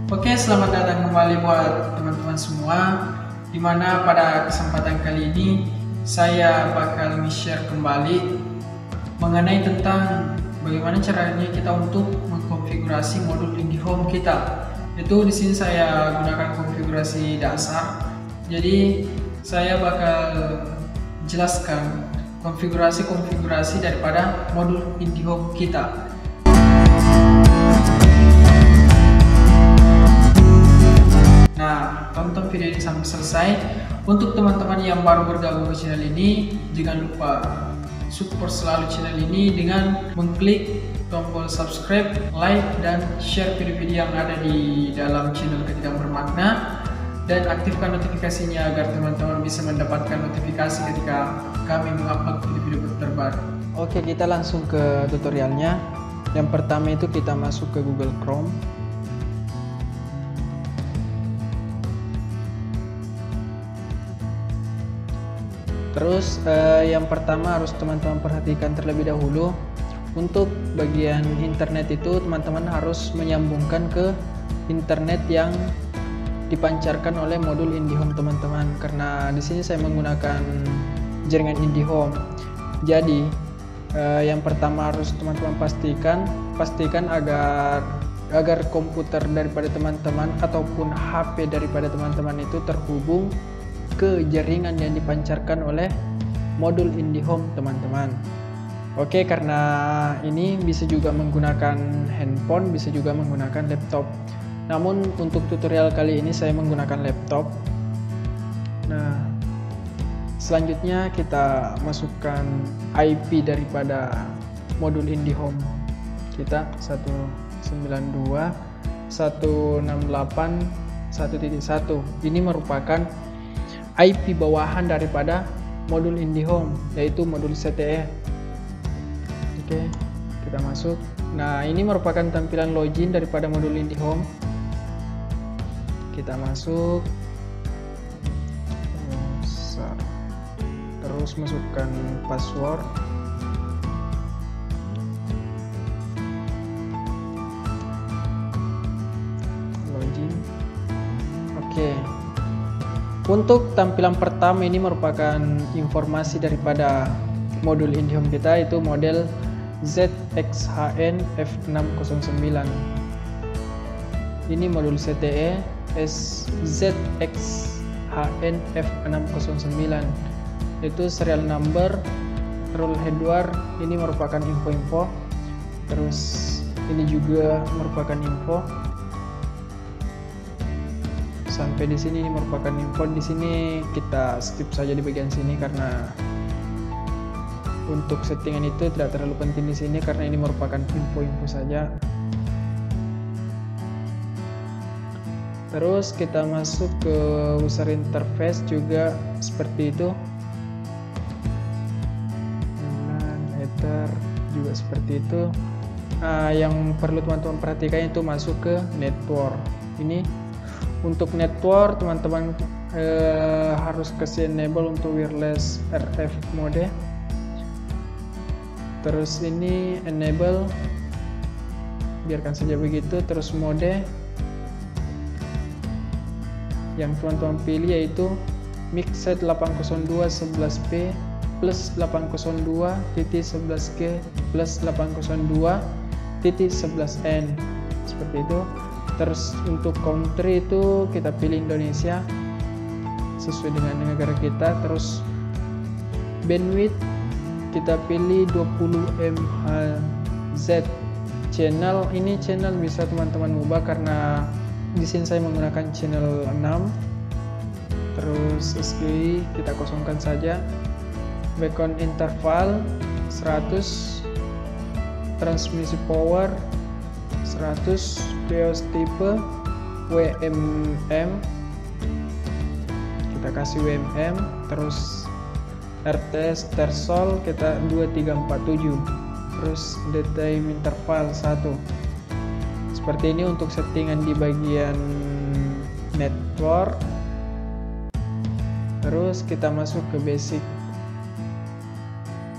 Oke, selamat datang kembali buat teman-teman semua. Dimana pada kesempatan kali ini saya bakal share kembali mengenai tentang bagaimana caranya kita untuk mengkonfigurasi modul IndiHome kita. Itu di sini saya gunakan konfigurasi dasar. Jadi saya bakal jelaskan konfigurasi daripada modul IndiHome kita. Nah, tonton video ini sampai selesai. Untuk teman-teman yang baru bergabung ke channel ini, jangan lupa support selalu channel ini dengan mengklik tombol subscribe, like, dan share video-video yang ada di dalam channel Ketika Bermakna, dan aktifkan notifikasinya agar teman-teman bisa mendapatkan notifikasi ketika kami mengupload video-video terbaru. Oke, kita langsung ke tutorialnya. Yang pertama itu kita masuk ke Google Chrome. Terus yang pertama harus teman-teman perhatikan terlebih dahulu, untuk bagian internet itu teman-teman harus menyambungkan ke internet yang dipancarkan oleh modul IndiHome teman-teman, karena di sini saya menggunakan jaringan IndiHome. Jadi yang pertama harus teman-teman pastikan agar komputer daripada teman-teman ataupun HP daripada teman-teman itu terhubung ke jaringan yang dipancarkan oleh modul IndiHome teman-teman. Oke, karena ini bisa juga menggunakan handphone, bisa juga menggunakan laptop. Namun untuk tutorial kali ini saya menggunakan laptop. Nah, selanjutnya kita masukkan IP daripada modul IndiHome kita 192.168.1.1. Ini merupakan IP bawahan daripada modul IndiHome, yaitu modul CTE. Oke, kita masuk. Nah, ini merupakan tampilan login daripada modul IndiHome. Kita masuk, terus masukkan password. Login. Oke. Untuk tampilan pertama ini merupakan informasi daripada modul IndiHome kita, itu model ZXHN F609. Ini modul CTE ZXHN F609. Itu serial number, rule hardware, ini merupakan info-info. Terus ini juga merupakan info. Sampai di sini ini merupakan info. Di sini kita skip saja di bagian sini karena untuk settingan itu tidak terlalu penting di sini, karena ini merupakan info-info saja. Terus kita masuk ke user interface juga seperti itu. Dan header juga seperti itu. Yang perlu teman-teman perhatikan itu masuk ke network. Ini untuk network teman-teman harus kasih enable untuk wireless RF mode. Terus ini enable, biarkan saja begitu. Terus mode yang teman-teman pilih yaitu mixed 802.11p plus 802.11g plus 802.11n, seperti itu. Terus untuk country itu kita pilih Indonesia sesuai dengan negara kita. Terus bandwidth kita pilih 20 MHz. Channel, ini channel bisa teman-teman ubah karena di sini saya menggunakan channel 6. Terus SGI kita kosongkan saja. Beacon interval 100, transmisi power 100, BIOS tipe WMM, kita kasih WMM. Terus RTS tersol kita 2347. Terus daytime interval 1. Seperti ini untuk settingan di bagian network. Terus kita masuk ke basic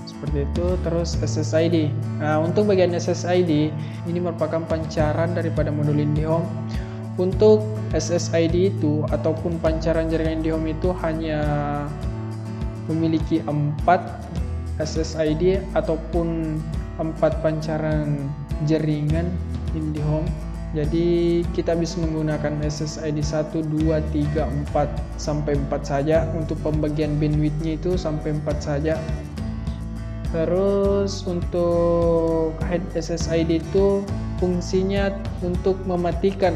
seperti itu. Terus SSID. Nah, untuk bagian SSID ini merupakan pancaran daripada modul IndiHome Untuk SSID itu ataupun pancaran jaringan IndiHome itu hanya memiliki 4 SSID ataupun 4 pancaran jaringan IndiHome. Jadi kita bisa menggunakan SSID 1, 2, 3, 4 sampai 4 saja. Untuk pembagian bandwidthnya itu sampai 4 saja. Terus untuk hide SSID itu fungsinya untuk mematikan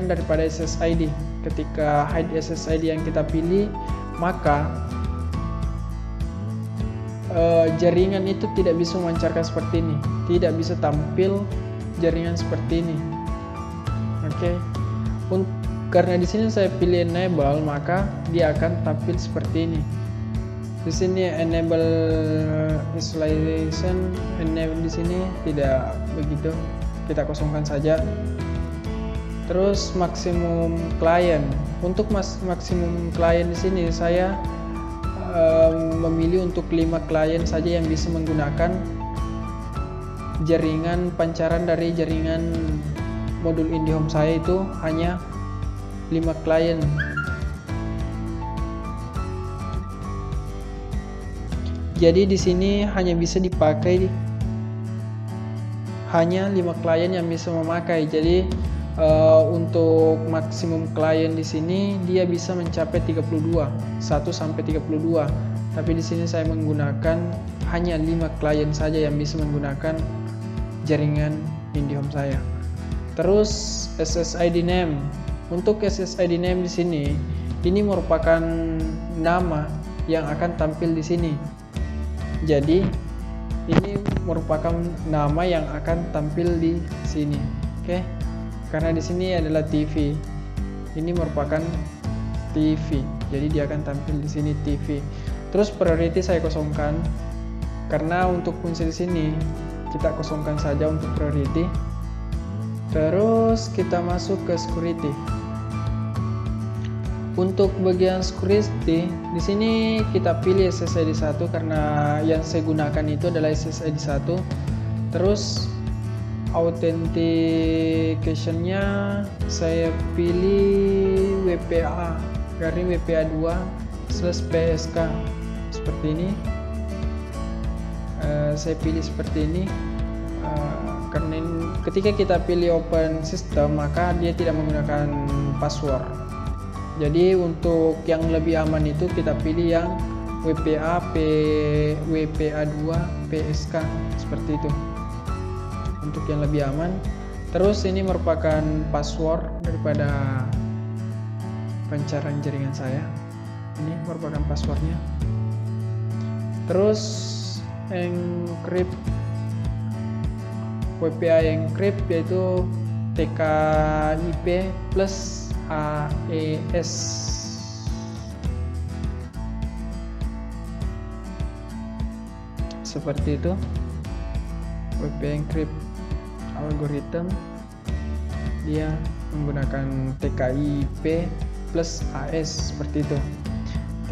daripada SSID. Ketika hide SSID yang kita pilih, maka jaringan itu tidak bisa memancarkan seperti ini, tidak bisa tampil jaringan seperti ini. Oke. Karena di sini saya pilih enable, maka dia akan tampil seperti ini. Di sini enable isolation, enable di sini tidak begitu, kita kosongkan saja. Terus maksimum client, untuk maksimum client di sini saya memilih untuk 5 klien saja yang bisa menggunakan jaringan pancaran dari jaringan modul IndiHome saya, itu hanya 5 klien. Jadi di sini hanya bisa dipakai hanya 5 klien yang bisa memakai. Jadi untuk maksimum klien di sini dia bisa mencapai 32, 1 sampai 32. Tapi di sini saya menggunakan hanya 5 klien saja yang bisa menggunakan jaringan IndiHome saya. Terus SSID name. Untuk SSID name di sini ini merupakan nama yang akan tampil di sini. Jadi ini merupakan nama yang akan tampil di sini. Oke. Karena di sini adalah TV. Ini merupakan TV. Jadi dia akan tampil di sini TV. Terus priority saya kosongkan. Karena untuk fungsi di sini kita kosongkan saja untuk priority. Terus kita masuk ke security. Untuk bagian security di sini kita pilih SSID 1 karena yang saya gunakan itu adalah SSID 1. Terus authentication-nya saya pilih WPA garing WPA2/PSK seperti ini. Saya pilih seperti ini karena ketika kita pilih open system maka dia tidak menggunakan password. Jadi untuk yang lebih aman itu kita pilih yang WPA2PSK seperti itu untuk yang lebih aman. Terus ini merupakan password daripada pancaran jaringan saya. Ini merupakan passwordnya. Terus encrypt, WPA encrypt yaitu TKIP plus AES seperti itu. WPA encrypt algorithm dia menggunakan TKIP plus AES seperti itu.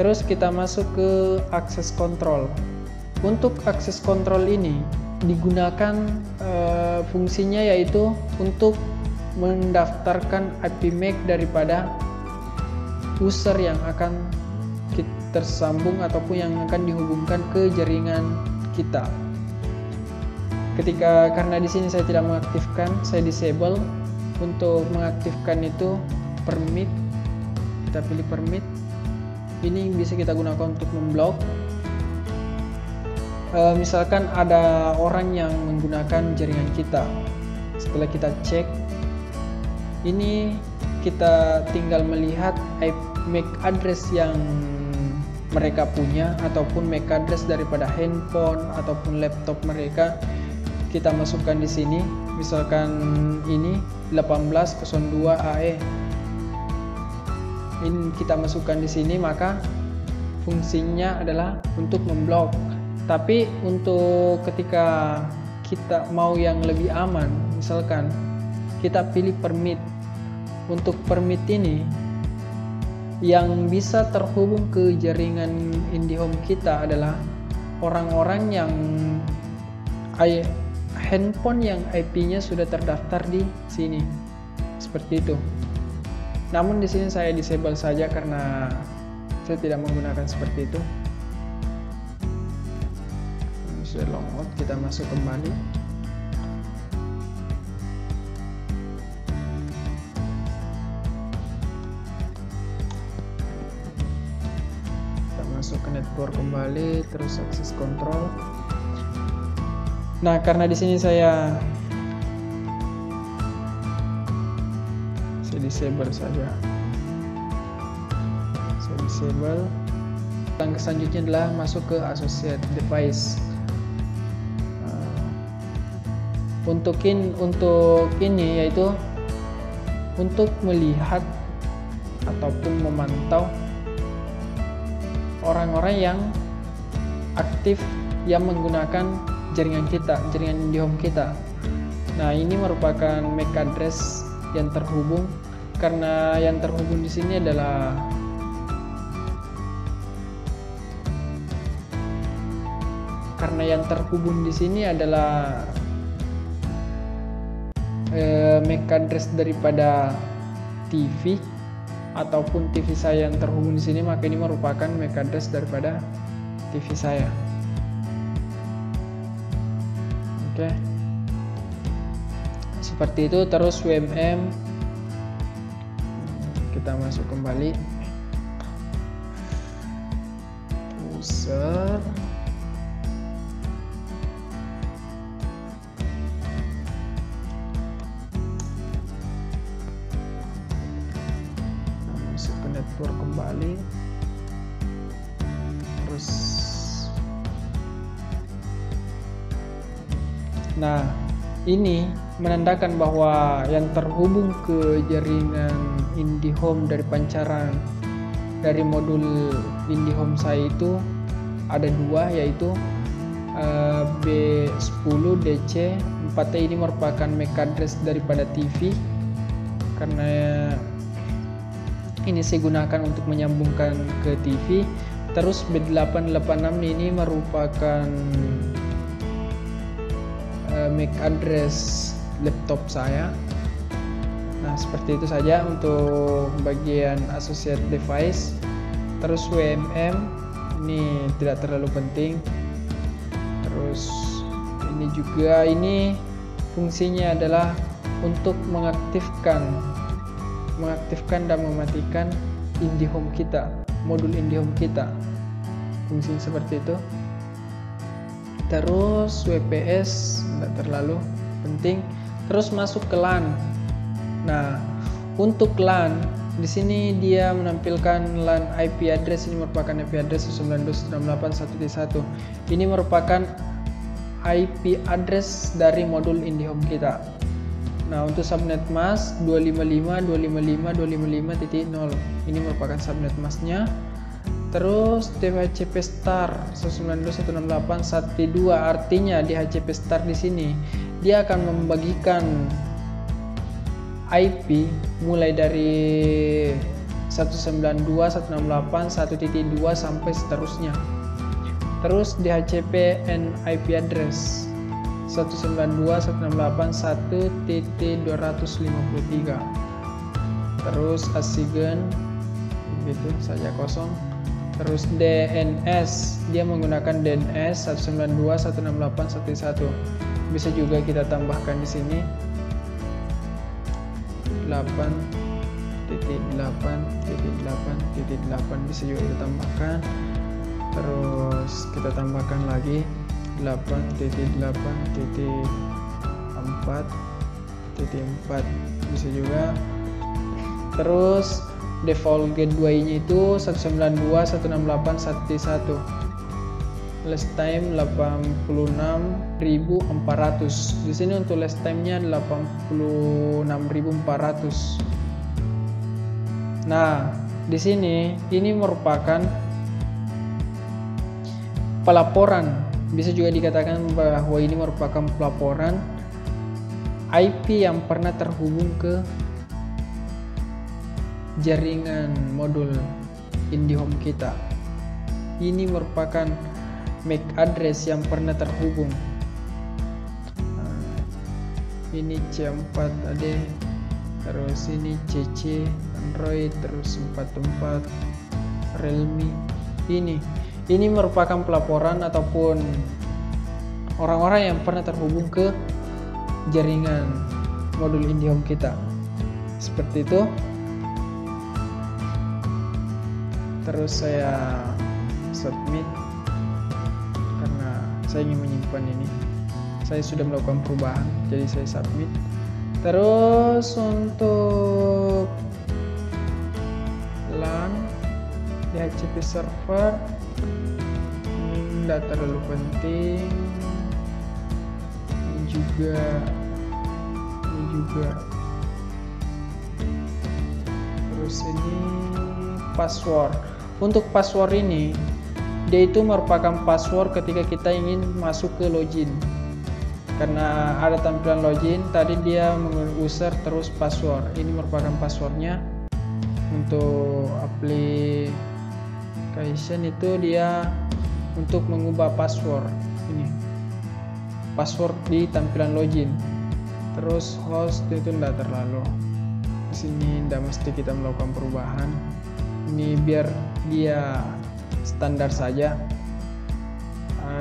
Terus kita masuk ke access control. Untuk access control ini digunakan fungsinya yaitu untuk mendaftarkan IP MAC daripada user yang akan tersambung ataupun yang akan dihubungkan ke jaringan kita. Karena di sini saya tidak mengaktifkan, saya disable. Untuk mengaktifkan itu permit, kita pilih permit. Ini bisa kita gunakan untuk memblok. Misalkan ada orang yang menggunakan jaringan kita, setelah kita cek, ini kita tinggal melihat MAC address yang mereka punya ataupun MAC address daripada handphone ataupun laptop mereka. Kita masukkan di sini, misalkan ini 1802 AE. Ini kita masukkan di sini, maka fungsinya adalah untuk memblok. Tapi untuk ketika kita mau yang lebih aman, misalkan kita pilih permit. Untuk permit ini yang bisa terhubung ke jaringan IndiHome kita adalah orang-orang yang handphone yang IP-nya sudah terdaftar di sini. seperti itu. Namun di sini saya disable saja karena saya tidak menggunakan seperti itu. Sudah logout, kita masuk kembali. Kita masuk ke network kembali, terus access control. Nah, karena di sini saya disable saja. Saya disable. Langkah selanjutnya adalah masuk ke associate device. Untuk ini yaitu untuk melihat ataupun memantau orang-orang yang aktif yang menggunakan jaringan kita, jaringan IndiHome kita. Nah, ini merupakan MAC address yang terhubung, karena yang terhubung di sini adalah MAC address daripada TV ataupun TV saya yang terhubung di sini, maka ini merupakan MAC address daripada TV saya. Oke. Seperti itu. Terus WMM kita masuk kembali. User network kembali, terus nah ini menandakan bahwa yang terhubung ke jaringan IndiHome dari pancaran dari modul IndiHome saya itu ada dua, yaitu B10 DC 4T. Ini merupakan MAC address daripada TV, karena ini saya gunakan untuk menyambungkan ke TV. Terus B886 ini merupakan MAC address laptop saya. Nah, seperti itu saja untuk bagian associate device. Terus WMM ini tidak terlalu penting. Terus ini juga, ini fungsinya adalah untuk mengaktifkan dan mematikan IndiHome kita, modul IndiHome kita. Fungsinya seperti itu. Terus WPS tidak terlalu penting. Terus masuk ke LAN. Nah, untuk LAN di sini dia menampilkan LAN IP address. Ini merupakan IP address 192.168.1.1. Ini merupakan IP address dari modul IndiHome kita. Nah, untuk subnet mask 255.255.255.0 ini merupakan subnet masknya. Terus DHCP star 192.168.1.2, artinya DHCP star di sini dia akan membagikan IP mulai dari 192.168.1.2 sampai seterusnya. Terus DHCP and IP address 192.168.1.253. Terus ASIGN begitu saja kosong. Terus DNS, dia menggunakan DNS 192.168.1.1. Bisa juga kita tambahkan di sini 8.8.8.8 bisa juga kita tambahkan. Terus kita tambahkan lagi 8.8.4.4 bisa juga. Terus default gateway-nya itu 192.168.1.1. Last time 86.400. Di sini untuk last time-nya 86.400. Nah, di sini ini merupakan pelaporan. Bisa juga dikatakan bahwa ini merupakan pelaporan IP yang pernah terhubung ke jaringan modul IndiHome kita. Ini merupakan MAC address yang pernah terhubung. Ini C4AD terus ini CC Android, terus 44 Realme. Ini merupakan pelaporan ataupun orang-orang yang pernah terhubung ke jaringan modul IndiHome kita, seperti itu. Terus saya submit karena saya ingin menyimpan ini. Saya sudah melakukan perubahan, jadi saya submit. Terus untuk LAN DHCP server ini tidak terlalu penting. Ini juga. Terus ini password. Untuk password ini, dia itu merupakan password ketika kita ingin masuk ke login. Karena ada tampilan login, tadi dia mengusir terus password. Ini merupakan passwordnya. Untuk application itu dia untuk mengubah password. Ini password di tampilan login. Terus host itu tidak terlalu. Di sini tidak mesti kita melakukan perubahan. Ini biar dia standar saja.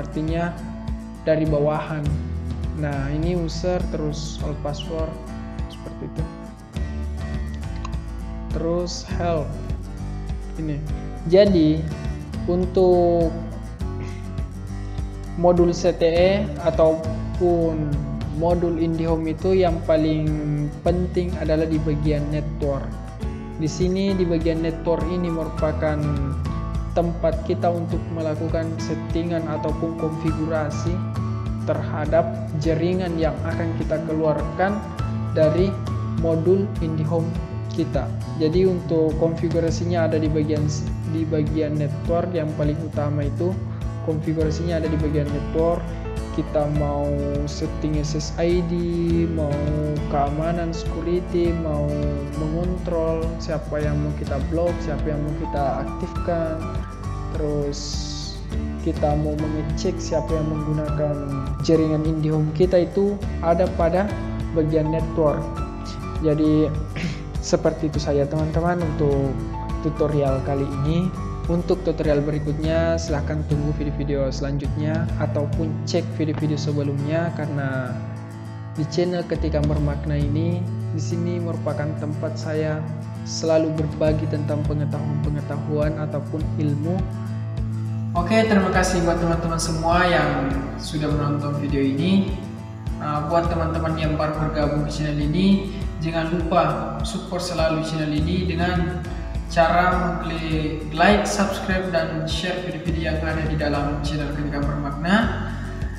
Artinya dari bawahan. Nah, ini user terus all password seperti itu. Terus help. Ini. Jadi untuk modul CTE ataupun modul IndiHome itu yang paling penting adalah di bagian network. Di sini di bagian network ini merupakan tempat kita untuk melakukan settingan ataupun konfigurasi terhadap jaringan yang akan kita keluarkan dari modul IndiHome kita. Jadi untuk konfigurasinya ada di bagian network. Yang paling utama itu konfigurasinya ada di bagian network. Kita mau setting SSID, mau keamanan security, mau mengontrol siapa yang mau kita blok, siapa yang mau kita aktifkan, terus kita mau mengecek siapa yang menggunakan jaringan IndiHome kita, itu ada pada bagian network. Jadi seperti itu saja teman-teman untuk tutorial kali ini. Untuk tutorial berikutnya silahkan tunggu video-video selanjutnya ataupun cek video-video sebelumnya, karena di channel Ketika Bermakna ini di sini merupakan tempat saya selalu berbagi tentang pengetahuan ataupun ilmu. Oke, terima kasih buat teman-teman semua yang sudah menonton video ini. Buat teman-teman yang baru bergabung di channel ini, jangan lupa support selalu channel ini dengan cara mengklik like, subscribe, dan share video-video yang ada di dalam channel Ketika Bermakna,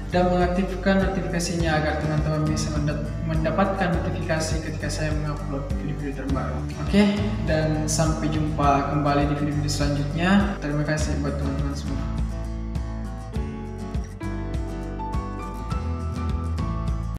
dan mengaktifkan notifikasinya agar teman-teman bisa mendapatkan notifikasi ketika saya mengupload video-video terbaru. Oke, dan sampai jumpa kembali di video-video selanjutnya. Terima kasih buat teman-teman semua.